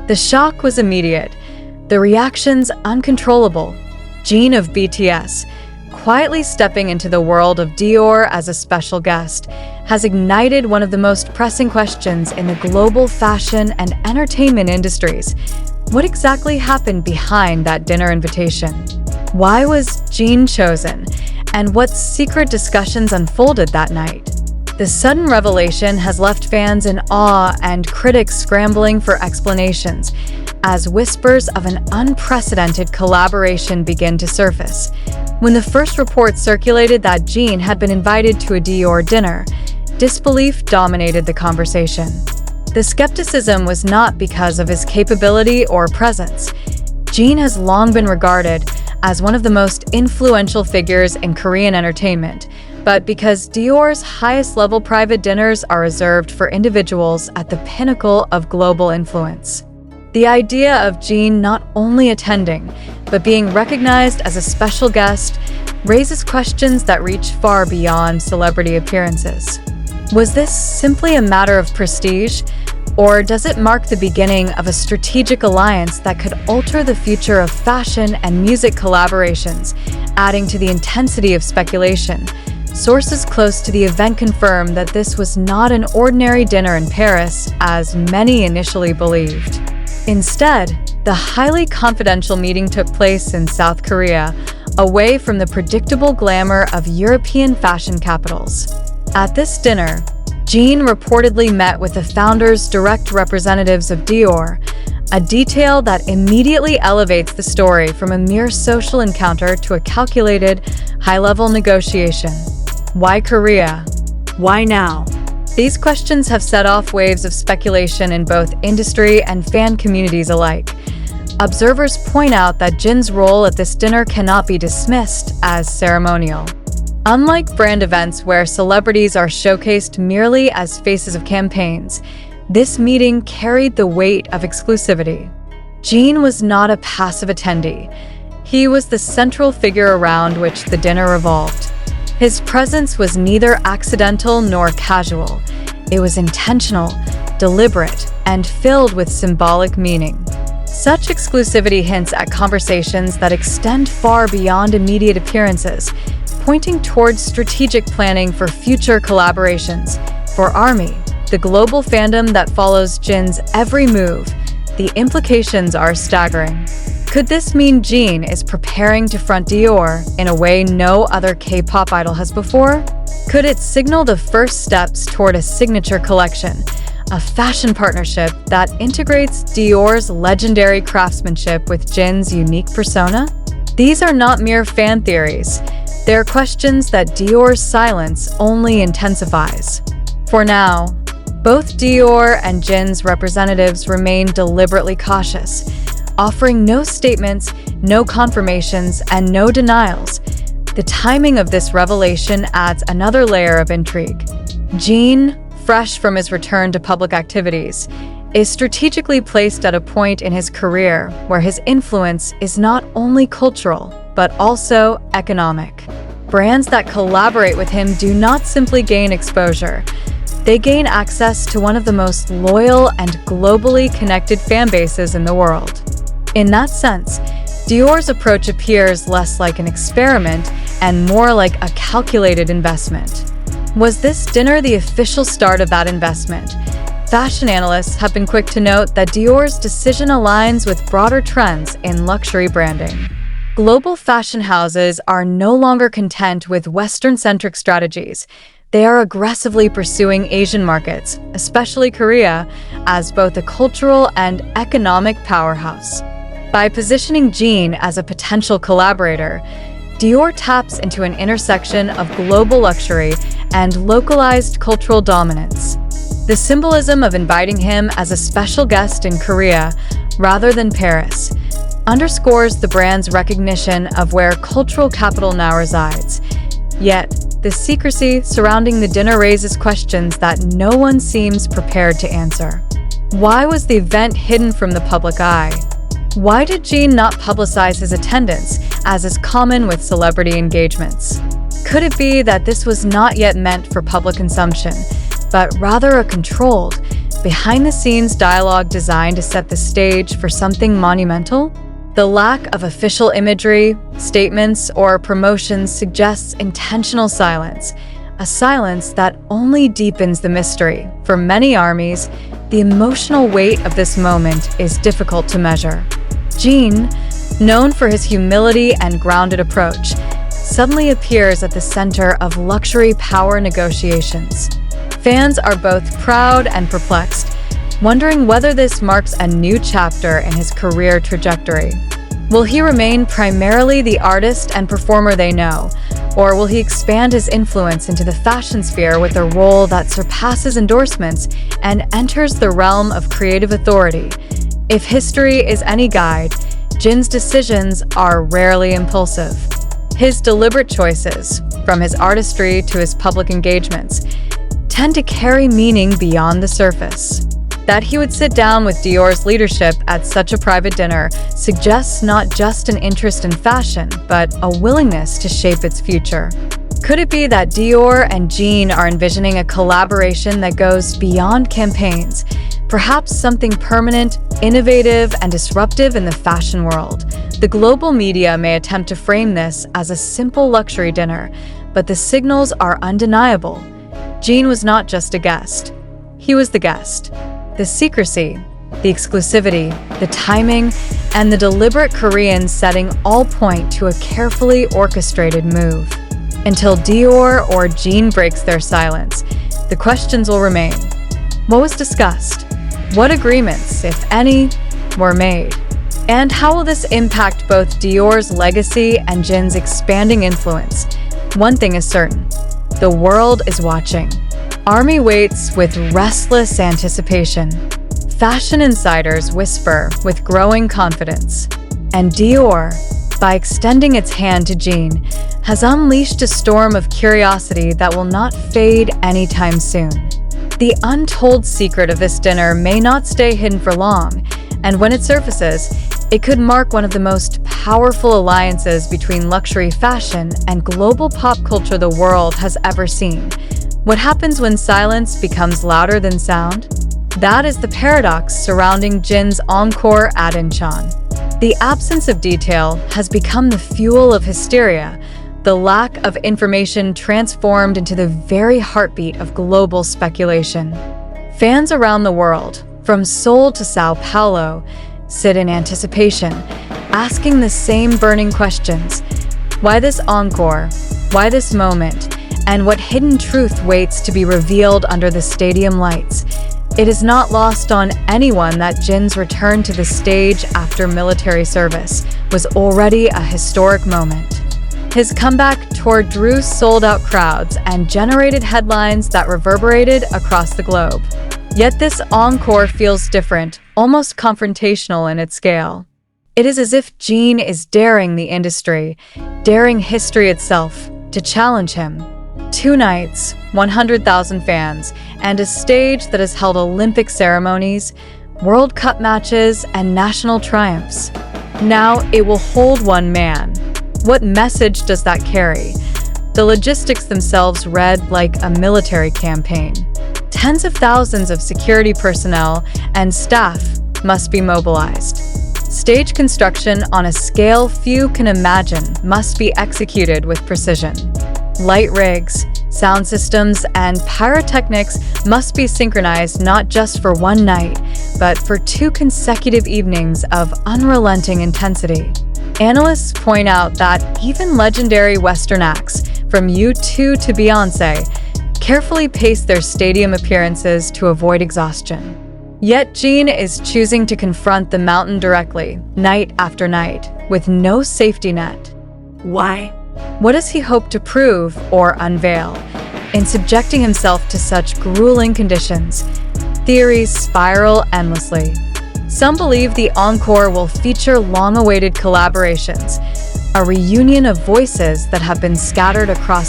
The shock was immediate, the reactions uncontrollable. Jin of BTS, quietly stepping into the world of Dior as a special guest, has ignited one of the most pressing questions in the global fashion and entertainment industries. What exactly happened behind that dinner invitation? Why was Jin chosen? And what secret discussions unfolded that night? The sudden revelation has left fans in awe and critics scrambling for explanations, as whispers of an unprecedented collaboration begin to surface. When the first report circulated that Jin had been invited to a Dior dinner, disbelief dominated the conversation. The skepticism was not because of his capability or presence. Jin has long been regarded as one of the most influential figures in Korean entertainment, but because Dior's highest-level private dinners are reserved for individuals at the pinnacle of global influence. The idea of Jin not only attending, but being recognized as a special guest raises questions that reach far beyond celebrity appearances. Was this simply a matter of prestige, or does it mark the beginning of a strategic alliance that could alter the future of fashion and music collaborations, adding to the intensity of speculation? Sources close to the event confirm that this was not an ordinary dinner in Paris, as many initially believed. Instead, the highly confidential meeting took place in South Korea, away from the predictable glamour of European fashion capitals. At this dinner, Jin reportedly met with the founder's direct representatives of Dior, a detail that immediately elevates the story from a mere social encounter to a calculated, high-level negotiation. Why Korea? Why now? These questions have set off waves of speculation in both industry and fan communities alike. Observers point out that Jin's role at this dinner cannot be dismissed as ceremonial. Unlike brand events where celebrities are showcased merely as faces of campaigns, this meeting carried the weight of exclusivity. Jin was not a passive attendee. He was the central figure around which the dinner revolved. His presence was neither accidental nor casual. It was intentional, deliberate, and filled with symbolic meaning. Such exclusivity hints at conversations that extend far beyond immediate appearances, pointing towards strategic planning for future collaborations. For ARMY, the global fandom that follows Jin's every move, the implications are staggering. Could this mean Jin is preparing to front Dior in a way no other K-pop idol has before? Could it signal the first steps toward a signature collection, a fashion partnership that integrates Dior's legendary craftsmanship with Jin's unique persona? These are not mere fan theories. They're questions that Dior's silence only intensifies. For now, both Dior and Jin's representatives remain deliberately cautious, offering no statements, no confirmations, and no denials. The timing of this revelation adds another layer of intrigue. Jin, fresh from his return to public activities, is strategically placed at a point in his career where his influence is not only cultural, but also economic. Brands that collaborate with him do not simply gain exposure. They gain access to one of the most loyal and globally connected fan bases in the world. In that sense, Dior's approach appears less like an experiment and more like a calculated investment. Was this dinner the official start of that investment? Fashion analysts have been quick to note that Dior's decision aligns with broader trends in luxury branding. Global fashion houses are no longer content with Western-centric strategies. They are aggressively pursuing Asian markets, especially Korea, as both a cultural and economic powerhouse. By positioning Jin as a potential collaborator, Dior taps into an intersection of global luxury and localized cultural dominance. The symbolism of inviting him as a special guest in Korea, rather than Paris, underscores the brand's recognition of where cultural capital now resides. Yet, the secrecy surrounding the dinner raises questions that no one seems prepared to answer. Why was the event hidden from the public eye? Why did Jin not publicize his attendance, as is common with celebrity engagements? Could it be that this was not yet meant for public consumption, but rather a controlled, behind-the-scenes dialogue designed to set the stage for something monumental? The lack of official imagery, statements, or promotions suggests intentional silence, a silence that only deepens the mystery. For many armies, the emotional weight of this moment is difficult to measure. Jin, known for his humility and grounded approach, suddenly appears at the center of luxury power negotiations. Fans are both proud and perplexed, wondering whether this marks a new chapter in his career trajectory. Will he remain primarily the artist and performer they know, or will he expand his influence into the fashion sphere with a role that surpasses endorsements and enters the realm of creative authority? If history is any guide, Jin's decisions are rarely impulsive. His deliberate choices, from his artistry to his public engagements, tend to carry meaning beyond the surface. That he would sit down with Dior's leadership at such a private dinner suggests not just an interest in fashion, but a willingness to shape its future. Could it be that Dior and Jin are envisioning a collaboration that goes beyond campaigns, perhaps something permanent, innovative, and disruptive in the fashion world? The global media may attempt to frame this as a simple luxury dinner, but the signals are undeniable. Jin was not just a guest. He was the guest. The secrecy, the exclusivity, the timing, and the deliberate Korean setting all point to a carefully orchestrated move. Until Dior or Jin breaks their silence, the questions will remain. What was discussed? What agreements, if any, were made? And how will this impact both Dior's legacy and Jin's expanding influence? One thing is certain: the world is watching. ARMY waits with restless anticipation. Fashion insiders whisper with growing confidence. And Dior, by extending its hand to Jin, has unleashed a storm of curiosity that will not fade anytime soon. The untold secret of this dinner may not stay hidden for long, and when it surfaces, it could mark one of the most powerful alliances between luxury fashion and global pop culture the world has ever seen. What happens when silence becomes louder than sound? That is the paradox surrounding Jin's encore at Incheon. The absence of detail has become the fuel of hysteria, the lack of information transformed into the very heartbeat of global speculation. Fans around the world, from Seoul to Sao Paulo, sit in anticipation, asking the same burning questions. Why this encore? Why this moment? And what hidden truth waits to be revealed under the stadium lights? It is not lost on anyone that Jin's return to the stage after military service was already a historic moment. His comeback tour drew sold-out crowds and generated headlines that reverberated across the globe. Yet this encore feels different, almost confrontational in its scale. It is as if Jin is daring the industry, daring history itself, to challenge him. 2 nights, 100,000 fans, and a stage that has held Olympic ceremonies, World Cup matches, and national triumphs. Now it will hold one man. What message does that carry? The logistics themselves read like a military campaign. Tens of thousands of security personnel and staff must be mobilized. Stage construction on a scale few can imagine must be executed with precision. Light rigs, sound systems, and pyrotechnics must be synchronized not just for one night, but for 2 consecutive evenings of unrelenting intensity. Analysts point out that even legendary Western acts, from U2 to Beyoncé, carefully pace their stadium appearances to avoid exhaustion. Yet Jin is choosing to confront the mountain directly, night after night, with no safety net. Why? What does he hope to prove or unveil? In subjecting himself to such grueling conditions, theories spiral endlessly. Some believe the encore will feature long-awaited collaborations, a reunion of voices that have been scattered across